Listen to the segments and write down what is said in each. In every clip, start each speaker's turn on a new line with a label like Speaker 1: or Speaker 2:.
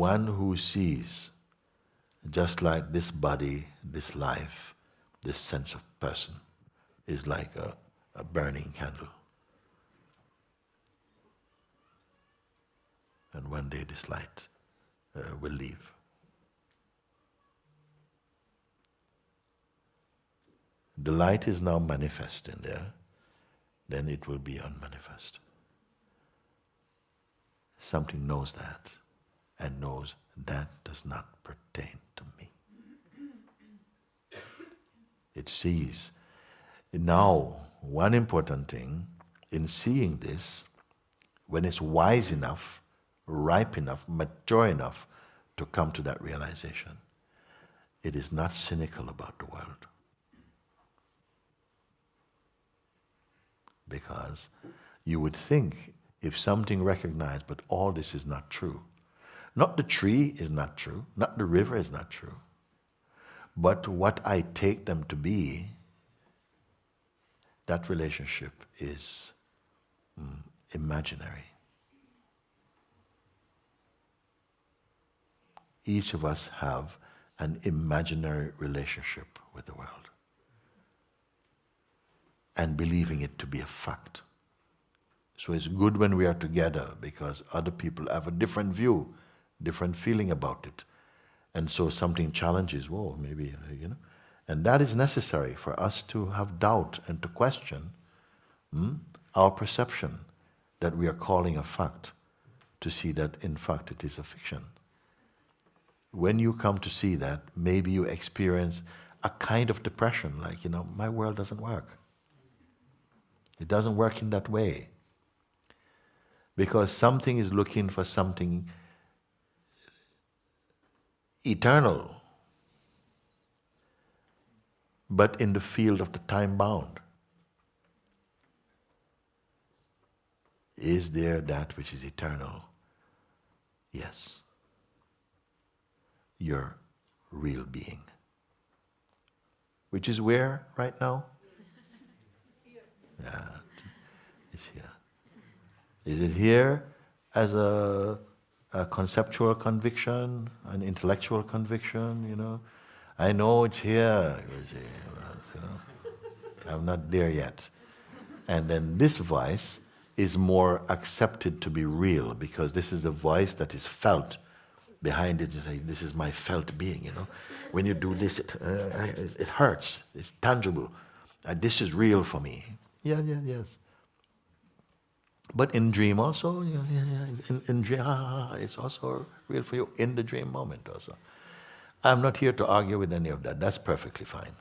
Speaker 1: one who sees, just like this body, this life, this sense of person, is like a burning candle. And one day this light will leave. The light is now manifest in there, then it will be unmanifest. Something knows that and knows that does not pertain to me. It sees. Now, one important thing in seeing this, when it's wise enough, ripe enough, mature enough to come to that realization, it is not cynical about the world. Because you would think if something recognized, but all this is not true. Not the tree is not true, not the river is not true, but what I take them to be, that relationship is imaginary. Each of us have an imaginary relationship with the world and believing it to be a fact. So it's good when we are together because other people have a different view, different feeling about it. And so something challenges, whoa, maybe, And that is necessary for us to have doubt and to question our perception that we are calling a fact, to see that in fact it is a fiction. When you come to see that, maybe you experience a kind of depression, like, my world doesn't work. It doesn't work in that way. Because something is looking for something eternal, but in the field of the time bound. Is there that which is eternal? Yes. Your real being. Which is where right now? Yeah, it's here. Is it here as a conceptual conviction, an intellectual conviction, I know it's here, I'm not there yet. And then this voice is more accepted to be real because this is the voice that is felt. Behind it, you say, this is my felt being, When you do this, it hurts, it's tangible. This is real for me. Yes. But in dream also, in dream, it's also real for you in the dream moment also. I'm not here to argue with any of that. That's perfectly fine.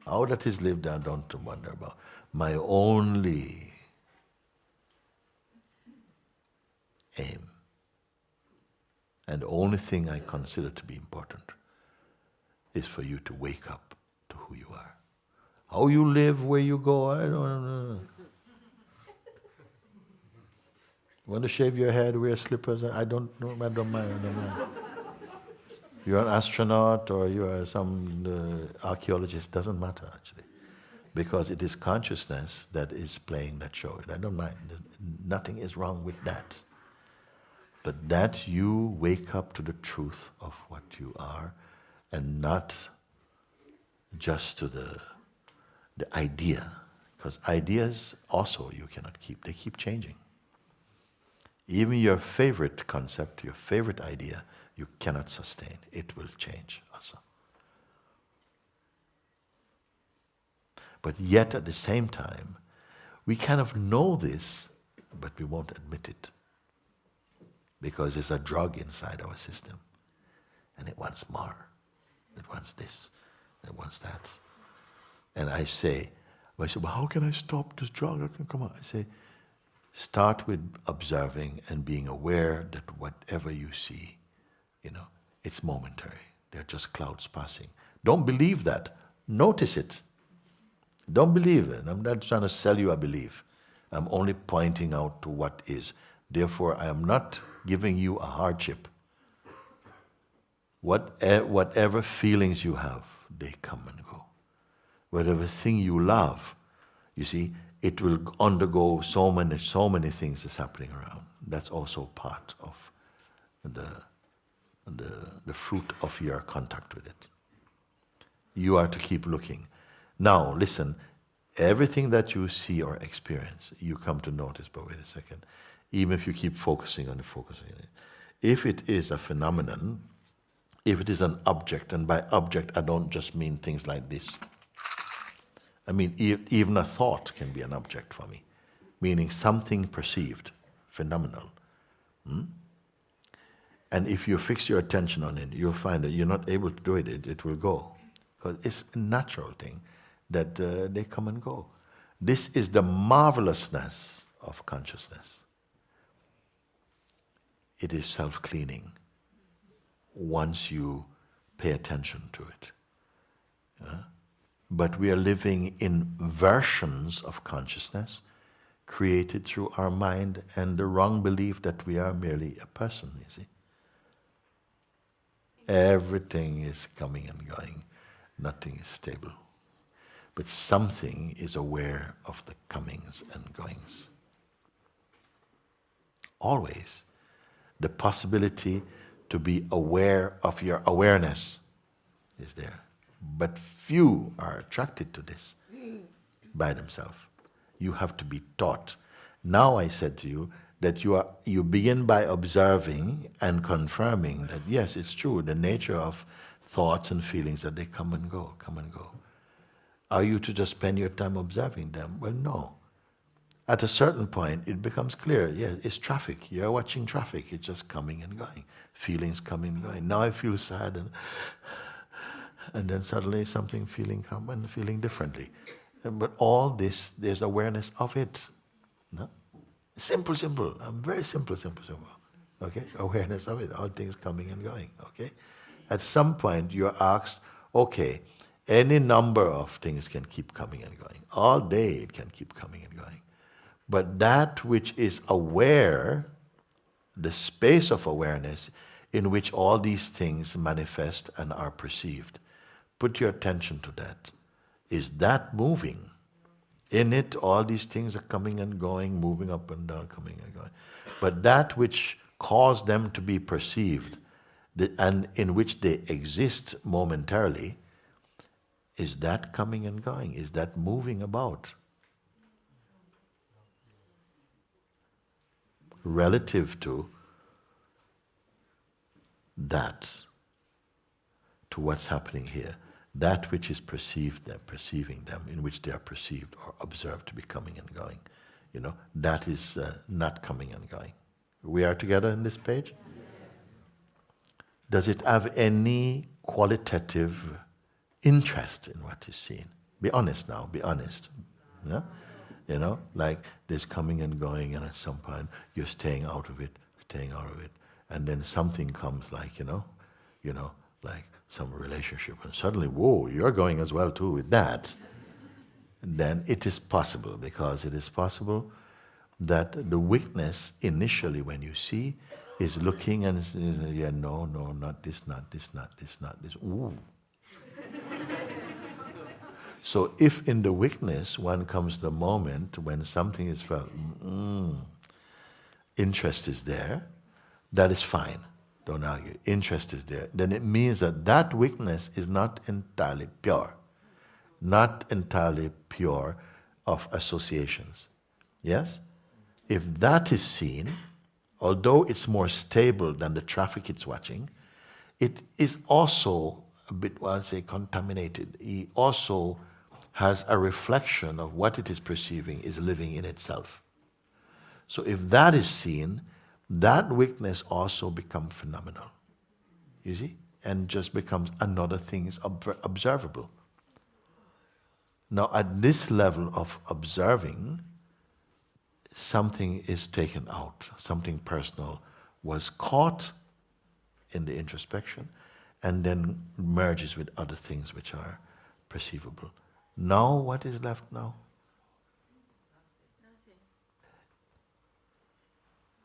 Speaker 1: How that is lived, I don't wonder about. My only aim, and the only thing I consider to be important, is for you to wake up to who you are. How you live, where you go, I don't know. Want to shave your head, wear slippers? I don't know. I don't mind. You're an astronaut or you are some archaeologist. Doesn't matter actually, because it is consciousness that is playing that show. I don't mind. Nothing is wrong with that. But that you wake up to the truth of what you are, and not just to the idea, because ideas also you cannot keep. They keep changing. Even your favorite concept, your favorite idea, you cannot sustain. It will change also. But yet at the same time, we kind of know this, but we won't admit it. Because there's a drug inside our system. And it wants more. It wants this. It wants that. And I say, well, how can I stop this drug? Come on. I say, start with observing and being aware that whatever you see, it's momentary. They're just clouds passing. Don't believe that. Notice it. Don't believe it. I'm not trying to sell you a belief. I'm only pointing out to what is. Therefore, I am not giving you a hardship. Whatever feelings you have, they come and go. Whatever thing you love, you see, it will undergo so many things that's happening around. That's also part of the the fruit of your contact with it. You are to keep looking. Now, listen, everything that you see or experience, you come to notice, but wait a second, even if you keep focusing on it, if it is a phenomenon, if it is an object, and by object I don't just mean things like this. I mean, even a thought can be an object for me, meaning something perceived, phenomenal. And if you fix your attention on it, you'll find that you're not able to do it, it will go. Because it's a natural thing that they come and go. This is the marvelousness of consciousness. It is self-cleaning once you pay attention to it. But we are living in versions of consciousness created through our mind and the wrong belief that we are merely a person, you see. Everything is coming and going. Nothing is stable. But something is aware of the comings and goings. Always. The possibility to be aware of your awareness is there. But few are attracted to this by themselves. You have to be taught. Now I said to you that you begin by observing and confirming that yes, it's true, the nature of thoughts and feelings that they come and go, come and go. Are you to just spend your time observing them? Well, no. At a certain point, it becomes clear, yeah, it's traffic. You're watching traffic, it's just coming and going. Feelings coming and going. Now I feel sad, and then suddenly something feeling come and feeling differently. But all this, there's awareness of it. No? Simple. Very simple. Okay? Awareness of it, all things coming and going. Okay? At some point, you're asked, okay, any number of things can keep coming and going. All day it can keep coming and going. But that which is aware, the space of awareness in which all these things manifest and are perceived, put your attention to that. Is that moving? In it, all these things are coming and going, moving up and down, coming and going. But that which caused them to be perceived, and in which they exist momentarily, is that coming and going? Is that moving about? Relative to that, to what's happening here, that which is perceived, them, perceiving them, in which they are perceived or observed to be coming and going, that is not coming and going. We are together in this page? Yes. Does it have any qualitative interest in what is seen? Be honest now, be honest. Yeah? Like there's coming and going, and at some point you're staying out of it, and then something comes like, like some relationship, and suddenly, whoa, you're going as well too with that. Then it is possible, because it is possible that the weakness initially when you see is looking and says, yeah, no, not this, not this, not this, not this. Ooh. So if in the weakness one comes to the moment when something is felt, interest is there, that is fine. Don't argue. Interest is there. Then it means that that weakness is not entirely pure. Not entirely pure of associations. Yes? If that is seen, although it's more stable than the traffic it's watching, it is also a bit, I'll say, contaminated. It also has a reflection of what it is perceiving is living in itself. So if that is seen, that weakness also becomes phenomenal. You see? And just becomes another thing is observable. Now at this level of observing, something is taken out, something personal was caught in the introspection and then merges with other things which are perceivable. Now what is left now?
Speaker 2: Nothing.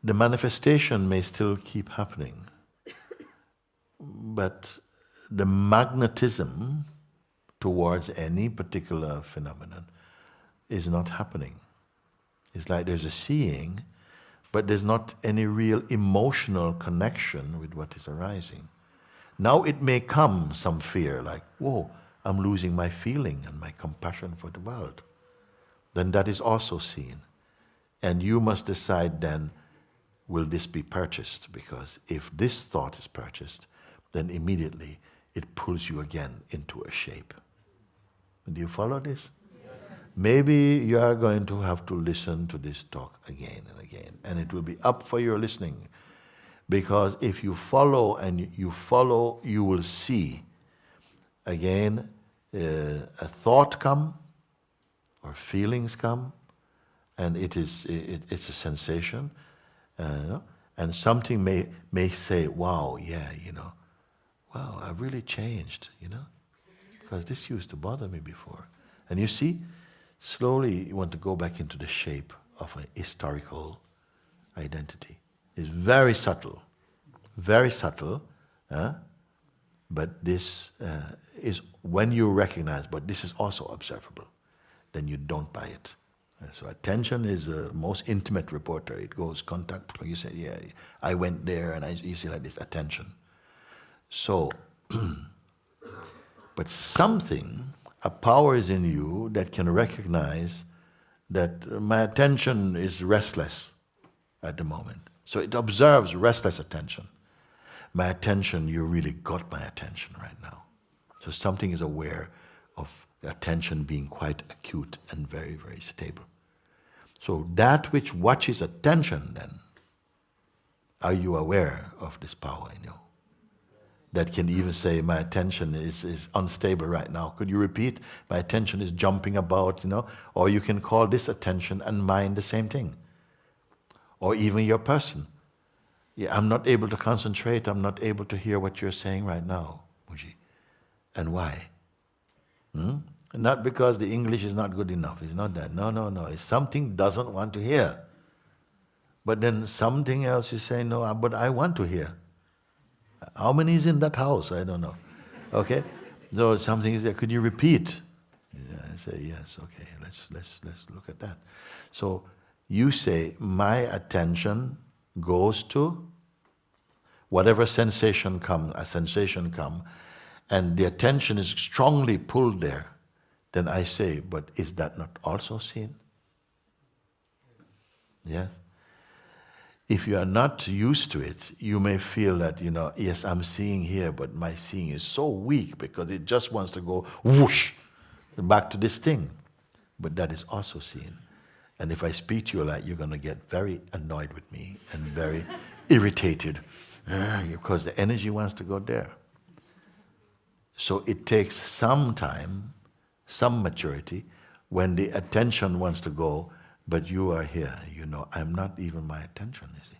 Speaker 1: The manifestation may still keep happening, but the magnetism towards any particular phenomenon is not happening. It's like there's a seeing, but there's not any real emotional connection with what is arising. Now it may come some fear, like, whoa, I'm losing my feeling and my compassion for the world. Then that is also seen. And you must decide then, will this be purchased? Because if this thought is purchased, then immediately it pulls you again into a shape. Do you follow this? Yes. Maybe you are going to have to listen to this talk again and again, and it will be up for your listening. Because if you follow and you follow, you will see again a thought come or feelings come, and it's a sensation, and something may say, wow, yeah, wow, I've really changed, because this used to bother me before. And you see, slowly you want to go back into the shape of a historical identity. It's very subtle, but this is when you recognize, but this is also observable, then you don't buy it. So attention is the most intimate reporter. It goes contact, you say, yeah, I went there, and you see like this, attention. So, but something, a power is in you that can recognize that my attention is restless at the moment. So it observes restless attention. My attention, you really got my attention right now. So something is aware of the attention being quite acute and very, very stable. So that which watches attention then, are you aware of this power in you? That can even say, my attention is unstable right now. Could you repeat? My attention is jumping about, Or you can call this attention and mind the same thing. Or even your person. Yeah, I'm not able to concentrate, I'm not able to hear what you're saying right now, Mooji. And why? Not because the English is not good enough, it's not that. No. It's something doesn't want to hear. But then something else is saying, no, but I want to hear. How many is in that house? I don't know. Okay? So something is there. Could you repeat? Yeah, I say, yes, okay, let's look at that. So you say, my attention goes to whatever sensation come, and the attention is strongly pulled there, then I say, but is that not also seen? Yes. If you are not used to it, you may feel that, yes, I'm seeing here, but my seeing is so weak because it just wants to go whoosh, back to this thing. But that is also seen. And if I speak to you like, you're going to get very annoyed with me and very irritated because the energy wants to go there. So it takes some time, some maturity, when the attention wants to go, but you are here, I'm not even my attention, you see.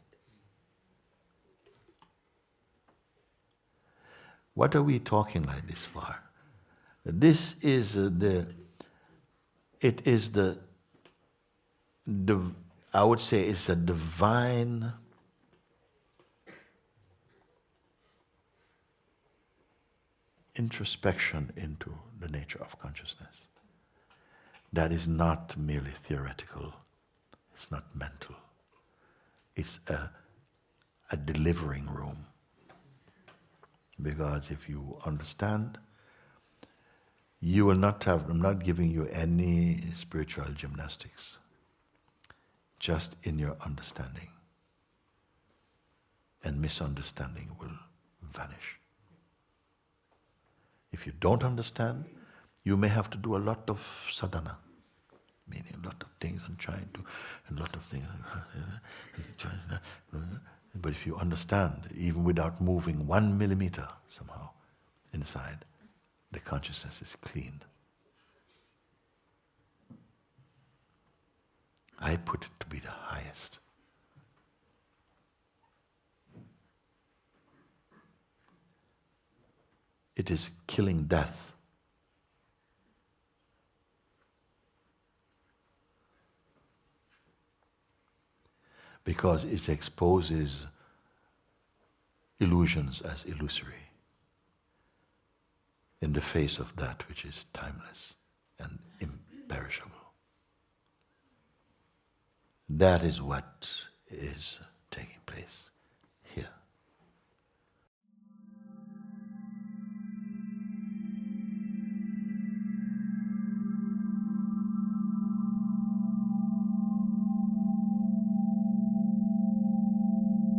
Speaker 1: What are we talking like this for? This is I would say it's a divine introspection into the nature of consciousness. That is not merely theoretical, it's not mental. It's a delivering room. Because if you understand, you will not have, I'm not giving you any spiritual gymnastics, just in your understanding. And misunderstanding will vanish. If you don't understand, you may have to do a lot of sadhana, meaning a lot of things and trying to, a lot of things. But if you understand, even without moving 1 millimeter somehow inside, the consciousness is cleaned. I put it to be the highest. It is killing death. Because it exposes illusions as illusory in the face of that which is timeless and imperishable. That is what is taking place.